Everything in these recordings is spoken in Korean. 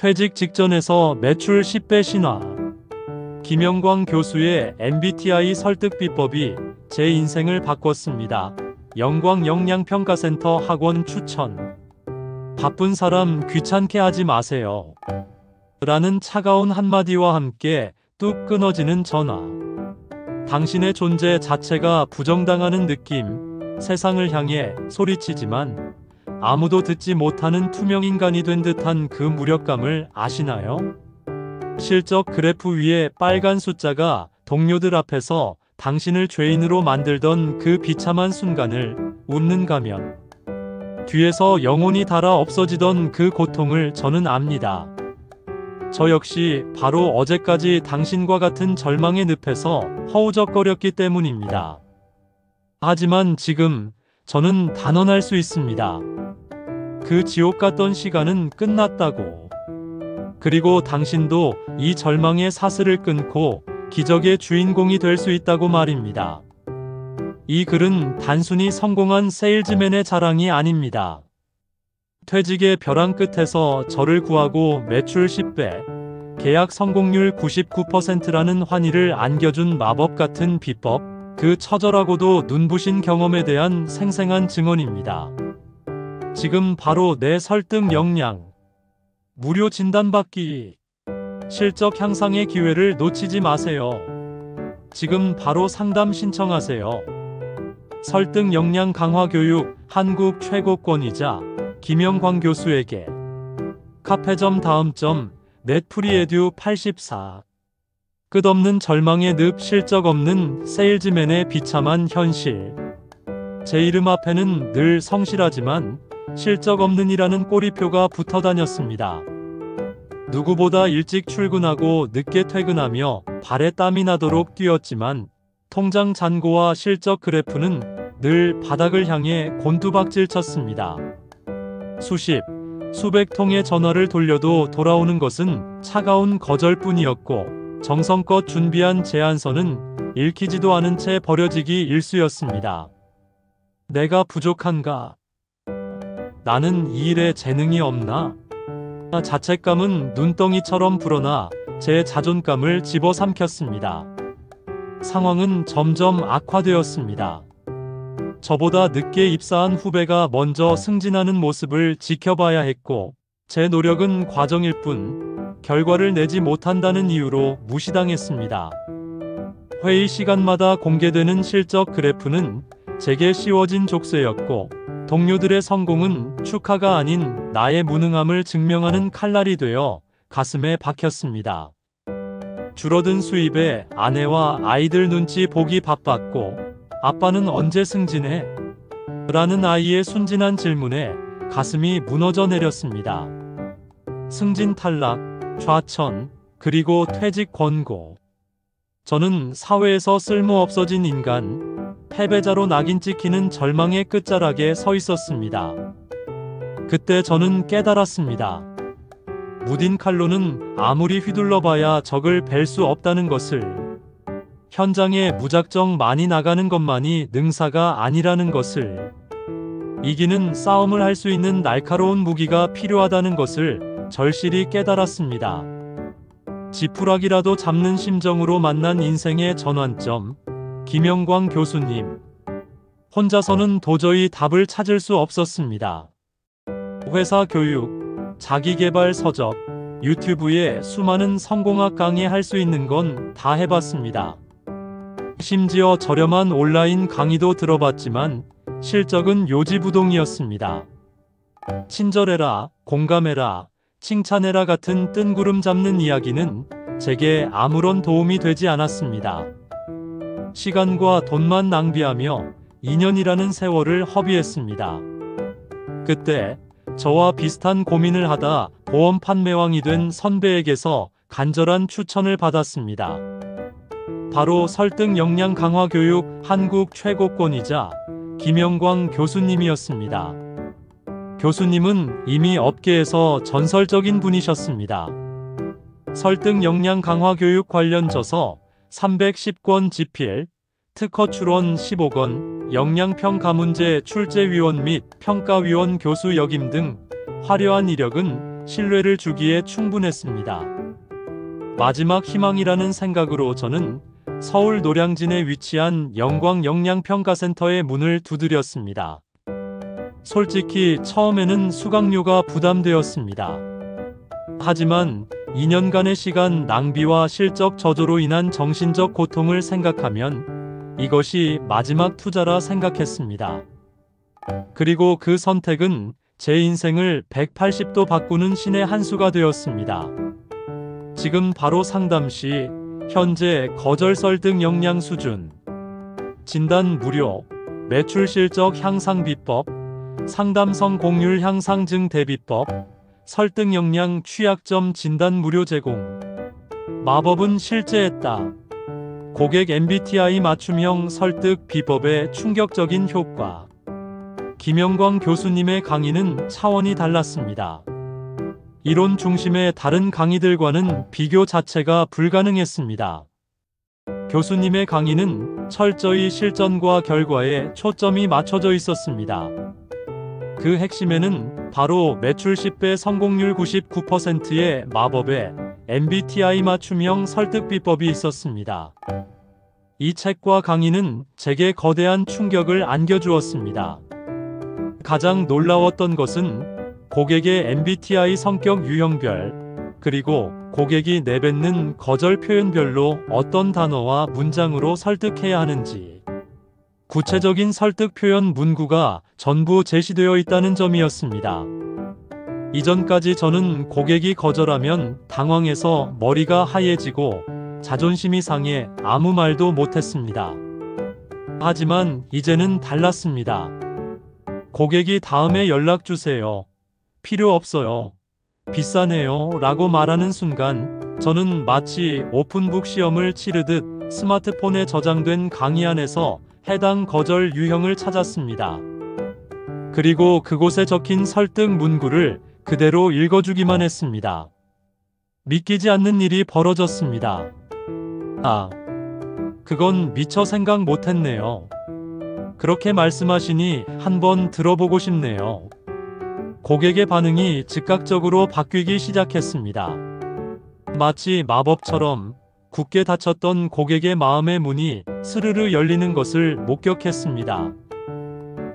퇴직 직전에서 매출 10배 신화. 김영광 교수의 MBTI 설득 비법이 제 인생을 바꿨습니다. 영광 역량평가센터 학원 추천. 바쁜 사람 귀찮게 하지 마세요. 라는 차가운 한마디와 함께 뚝 끊어지는 전화. 당신의 존재 자체가 부정당하는 느낌. 세상을 향해 소리치지만 아무도 듣지 못하는 투명인간이 된 듯한 그 무력감을 아시나요? 실적 그래프 위에 빨간 숫자가 동료들 앞에서 당신을 죄인으로 만들던 그 비참한 순간을 웃는 가면 뒤에서 영혼이 닳아 없어지던 그 고통을 저는 압니다. 저 역시 바로 어제까지 당신과 같은 절망의 늪에서 허우적거렸기 때문입니다. 하지만 지금 저는 단언할 수 있습니다. 그 지옥 같던 시간은 끝났다고. 그리고 당신도 이 절망의 사슬을 끊고 기적의 주인공이 될 수 있다고 말입니다. 이 글은 단순히 성공한 세일즈맨의 자랑이 아닙니다. 퇴직의 벼랑 끝에서 저를 구하고 매출 10배, 계약 성공률 99%라는 환희를 안겨준 마법 같은 비법, 그 처절하고도 눈부신 경험에 대한 생생한 증언입니다. 지금 바로 내 설득 역량, 무료 진단받기, 실적 향상의 기회를 놓치지 마세요. 지금 바로 상담 신청하세요. 설득 역량 강화 교육 한국 최고권이자 김영광 교수에게 카페점 다음점 넷프리에듀 84. 끝없는 절망의 늪, 실적 없는 세일즈맨의 비참한 현실. 제 이름 앞에는 늘 성실하지만 실적 없는 이라는 꼬리표가 붙어 다녔습니다. 누구보다 일찍 출근하고 늦게 퇴근하며 발에 땀이 나도록 뛰었지만 통장 잔고와 실적 그래프는 늘 바닥을 향해 곤두박질 쳤습니다. 수백 통의 전화를 돌려도 돌아오는 것은 차가운 거절뿐이었고 정성껏 준비한 제안서는 읽히지도 않은 채 버려지기 일쑤였습니다. 내가 부족한가? 나는 이 일에 재능이 없나? 자책감은 눈덩이처럼 불어나 제 자존감을 집어삼켰습니다. 상황은 점점 악화되었습니다. 저보다 늦게 입사한 후배가 먼저 승진하는 모습을 지켜봐야 했고 제 노력은 과정일 뿐 결과를 내지 못한다는 이유로 무시당했습니다. 회의 시간마다 공개되는 실적 그래프는 제게 씌워진 족쇄였고 동료들의 성공은 축하가 아닌 나의 무능함을 증명하는 칼날이 되어 가슴에 박혔습니다. 줄어든 수입에 아내와 아이들 눈치 보기 바빴고 아빠는 언제 승진해? 라는 아이의 순진한 질문에 가슴이 무너져 내렸습니다. 승진 탈락, 좌천, 그리고 퇴직 권고. 저는 사회에서 쓸모없어진 인간, 패배자로 낙인 찍히는 절망의 끝자락에 서 있었습니다. 그때 저는 깨달았습니다. 무딘 칼로는 아무리 휘둘러봐야 적을 뵐 수 없다는 것을. 현장에 무작정 많이 나가는 것만이 능사가 아니라는 것을. 이기는 싸움을 할 수 있는 날카로운 무기가 필요하다는 것을 절실히 깨달았습니다. 지푸라기라도 잡는 심정으로 만난 인생의 전환점, 김영광 교수님. 혼자서는 도저히 답을 찾을 수 없었습니다. 회사 교육, 자기계발 서적, 유튜브에 수많은 성공학 강의 할 수 있는 건 다 해봤습니다. 심지어 저렴한 온라인 강의도 들어봤지만 실적은 요지부동이었습니다. 친절해라, 공감해라, 칭찬해라 같은 뜬구름 잡는 이야기는 제게 아무런 도움이 되지 않았습니다. 시간과 돈만 낭비하며 2년이라는 세월을 허비했습니다. 그때 저와 비슷한 고민을 하다 보험 판매왕이 된 선배에게서 간절한 추천을 받았습니다. 바로 설득 역량 강화 교육 한국 최고권이자 김영광 교수님이었습니다. 교수님은 이미 업계에서 전설적인 분이셨습니다. 설득 역량 강화 교육 관련 저서 310권 집필, 특허 출원 15권, 역량평가 문제 출제위원 및 평가위원 교수 역임 등 화려한 이력은 신뢰를 주기에 충분했습니다. 마지막 희망이라는 생각으로 저는 서울 노량진에 위치한 영광영양평가센터의 문을 두드렸습니다. 솔직히 처음에는 수강료가 부담되었습니다. 하지만 2년간의 시간 낭비와 실적 저조로 인한 정신적 고통을 생각하면 이것이 마지막 투자라 생각했습니다. 그리고 그 선택은 제 인생을 180도 바꾸는 신의 한 수가 되었습니다. 지금 바로 상담 시 현재 거절 설득 역량 수준, 진단 무료, 매출 실적 향상 비법, 상담 성공률 향상 증대 비법, 설득 역량 취약점 진단 무료 제공. 마법은 실제했다. 고객 MBTI 맞춤형 설득 비법의 충격적인 효과. 김영광 교수님의 강의는 차원이 달랐습니다. 이론 중심의 다른 강의들과는 비교 자체가 불가능했습니다. 교수님의 강의는 철저히 실전과 결과에 초점이 맞춰져 있었습니다. 그 핵심에는 바로 매출 10배 성공률 99%의 마법의 MBTI 맞춤형 설득 비법이 있었습니다. 이 책과 강의는 제게 거대한 충격을 안겨주었습니다. 가장 놀라웠던 것은 고객의 MBTI 성격 유형별, 그리고 고객이 내뱉는 거절 표현별로 어떤 단어와 문장으로 설득해야 하는지 구체적인 설득 표현 문구가 전부 제시되어 있다는 점이었습니다. 이전까지 저는 고객이 거절하면 당황해서 머리가 하얘지고 자존심이 상해 아무 말도 못했습니다. 하지만 이제는 달랐습니다. 고객이 다음에 연락 주세요. 필요 없어요. 비싸네요. 라고 말하는 순간 저는 마치 오픈북 시험을 치르듯 스마트폰에 저장된 강의 안에서 해당 거절 유형을 찾았습니다. 그리고 그곳에 적힌 설득 문구를 그대로 읽어주기만 했습니다. 믿기지 않는 일이 벌어졌습니다. 아, 그건 미처 생각 못했네요. 그렇게 말씀하시니 한번 들어보고 싶네요. 고객의 반응이 즉각적으로 바뀌기 시작했습니다. 마치 마법처럼 굳게 닫혔던 고객의 마음의 문이 스르르 열리는 것을 목격했습니다.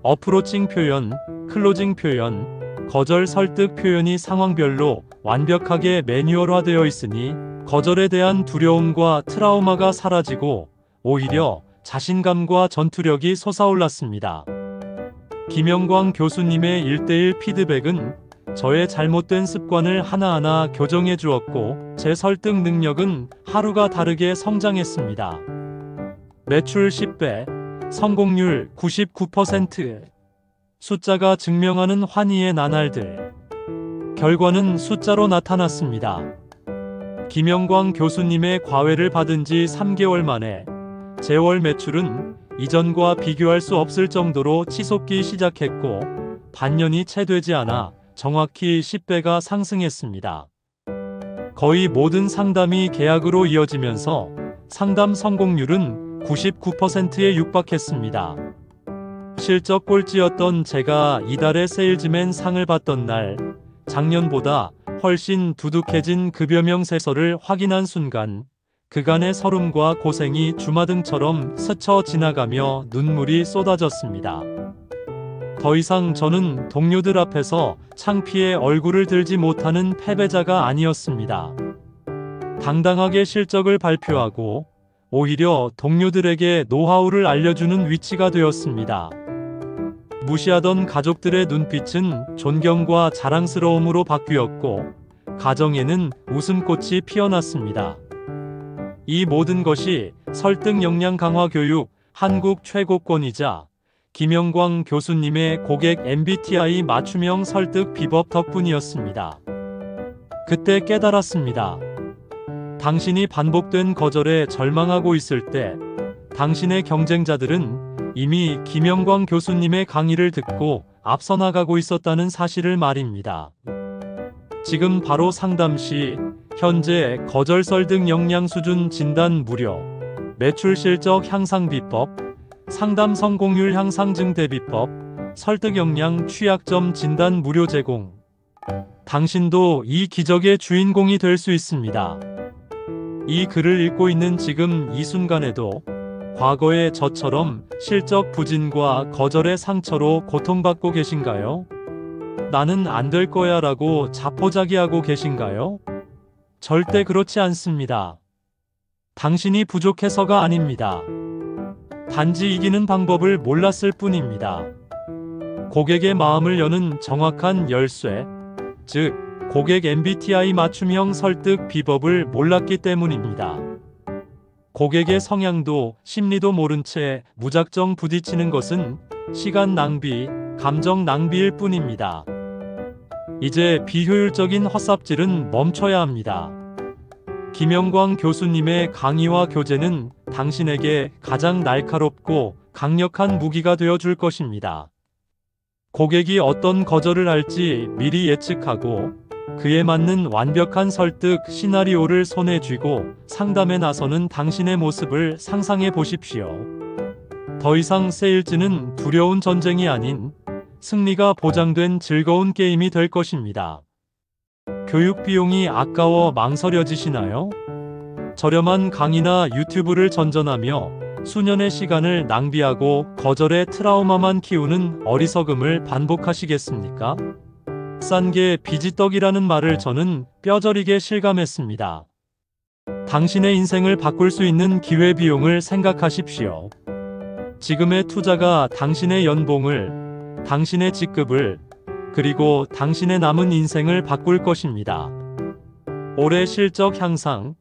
어프로칭 표현, 클로징 표현, 거절 설득 표현이 상황별로 완벽하게 매뉴얼화되어 있으니 거절에 대한 두려움과 트라우마가 사라지고 오히려 자신감과 전투력이 솟아올랐습니다. 김영광 교수님의 1:1 피드백은 저의 잘못된 습관을 하나하나 교정해 주었고 제 설득 능력은 하루가 다르게 성장했습니다. 매출 10배, 성공률 99%. 숫자가 증명하는 환희의 나날들. 결과는 숫자로 나타났습니다. 김영광 교수님의 과외를 받은 지 3개월 만에 제 월 매출은 이전과 비교할 수 없을 정도로 치솟기 시작했고 반년이 채 되지 않아 정확히 10배가 상승했습니다. 거의 모든 상담이 계약으로 이어지면서 상담 성공률은 99%에 육박했습니다. 실적 꼴찌였던 제가 이달의 세일즈맨 상을 받던 날, 작년보다 훨씬 두둑해진 급여명 세서를 확인한 순간 그간의 서름과 고생이 주마등처럼 스쳐 지나가며 눈물이 쏟아졌습니다. 더 이상 저는 동료들 앞에서 창피해 얼굴을 들지 못하는 패배자가 아니었습니다. 당당하게 실적을 발표하고 오히려 동료들에게 노하우를 알려주는 위치가 되었습니다. 무시하던 가족들의 눈빛은 존경과 자랑스러움으로 바뀌었고 가정에는 웃음꽃이 피어났습니다. 이 모든 것이 설득 역량 강화 교육 한국 최고권이자 김영광 교수님의 고객 MBTI 맞춤형 설득 비법 덕분이었습니다. 그때 깨달았습니다. 당신이 반복된 거절에 절망하고 있을 때 당신의 경쟁자들은 이미 김영광 교수님의 강의를 듣고 앞서 나가고 있었다는 사실을 말입니다. 지금 바로 상담 시 현재 거절 설득 역량 수준 진단 무료, 매출 실적 향상 비법, 상담 성공률 향상 증대 비법, 설득 역량 취약점 진단 무료 제공. 당신도 이 기적의 주인공이 될 수 있습니다. 이 글을 읽고 있는 지금 이 순간에도 과거의 저처럼 실적 부진과 거절의 상처로 고통받고 계신가요? 나는 안 될 거야 라고 자포자기하고 계신가요? 절대 그렇지 않습니다. 당신이 부족해서가 아닙니다. 단지 이기는 방법을 몰랐을 뿐입니다. 고객의 마음을 여는 정확한 열쇠, 즉 고객 MBTI 맞춤형 설득 비법을 몰랐기 때문입니다. 고객의 성향도 심리도 모른 채 무작정 부딪히는 것은 시간 낭비, 감정 낭비일 뿐입니다. 이제 비효율적인 헛삽질은 멈춰야 합니다. 김영광 교수님의 강의와 교재는 당신에게 가장 날카롭고 강력한 무기가 되어 줄 것입니다. 고객이 어떤 거절을 할지 미리 예측하고 그에 맞는 완벽한 설득 시나리오를 손에 쥐고 상담에 나서는 당신의 모습을 상상해 보십시오. 더 이상 세일즈는 두려운 전쟁이 아닌 승리가 보장된 즐거운 게임이 될 것입니다. 교육 비용이 아까워 망설여지시나요? 저렴한 강의나 유튜브를 전전하며 수년의 시간을 낭비하고 거절의 트라우마만 키우는 어리석음을 반복하시겠습니까? 싼 게 비지떡이라는 말을 저는 뼈저리게 실감했습니다. 당신의 인생을 바꿀 수 있는 기회비용을 생각하십시오. 지금의 투자가 당신의 연봉을, 당신의 직급을, 그리고 당신의 남은 인생을 바꿀 것입니다. 올해 실적 향상,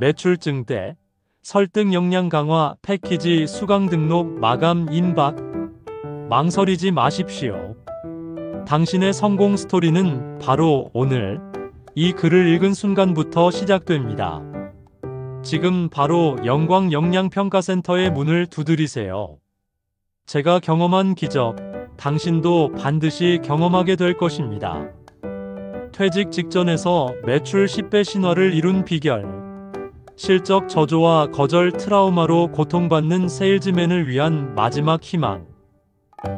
매출 증대, 설득 역량 강화, 패키지 수강 등록 마감 임박. 망설이지 마십시오. 당신의 성공 스토리는 바로 오늘 이 글을 읽은 순간부터 시작됩니다. 지금 바로 영광 역량평가센터의 문을 두드리세요. 제가 경험한 기적, 당신도 반드시 경험하게 될 것입니다. 퇴직 직전에서 매출 10배 신화를 이룬 비결. 실적 저조와 거절 트라우마로 고통받는 세일즈맨을 위한 마지막 희망.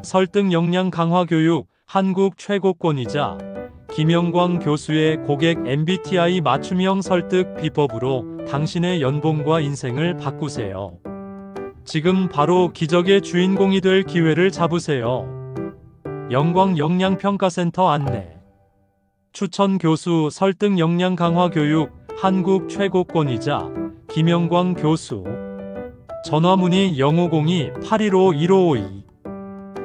설득 역량 강화 교육, 한국 최고권이자 김영광 교수의 고객 MBTI 맞춤형 설득 비법으로 당신의 연봉과 인생을 바꾸세요. 지금 바로 기적의 주인공이 될 기회를 잡으세요. 영광 역량평가센터 안내. 추천 교수 설득 역량 강화 교육, 한국 최고권이자 김영광 교수. 전화 문의 0502-815-1552.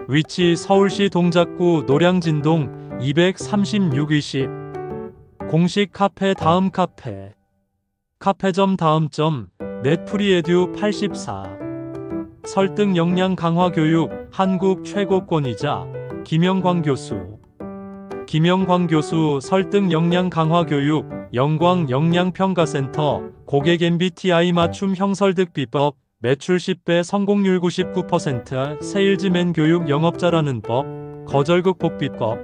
위치 서울시 동작구 노량진동 236-20. 공식 카페 다음 카페. 카페점 다음점 넷프리에듀 84. 설득 역량 강화 교육, 한국 최고권이자 김영광 교수. 김영광 교수 설득 역량 강화 교육, 영광 역량평가센터, 고객 MBTI 맞춤 형설득 비법, 매출 10배 성공률 99%, 세일즈맨 교육 영업자라는 법, 거절 극복 비법,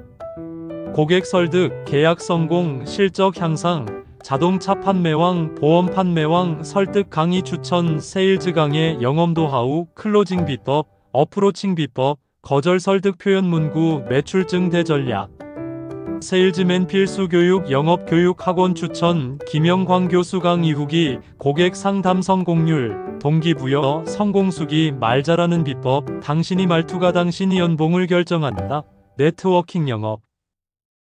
고객 설득, 계약 성공, 실적 향상, 자동차 판매왕, 보험 판매왕, 설득 강의 추천, 세일즈 강의, 영업 노하우, 클로징 비법, 어프로칭 비법, 거절 설득 표현 문구, 매출 증대 전략. 세일즈맨 필수 교육, 영업 교육 학원 추천, 김영광 교수 강의 후기, 고객 상담 성공률, 동기부여, 성공수기, 말 잘하는 비법, 당신이 말투가 당신이 연봉을 결정한다. 네트워킹 영업.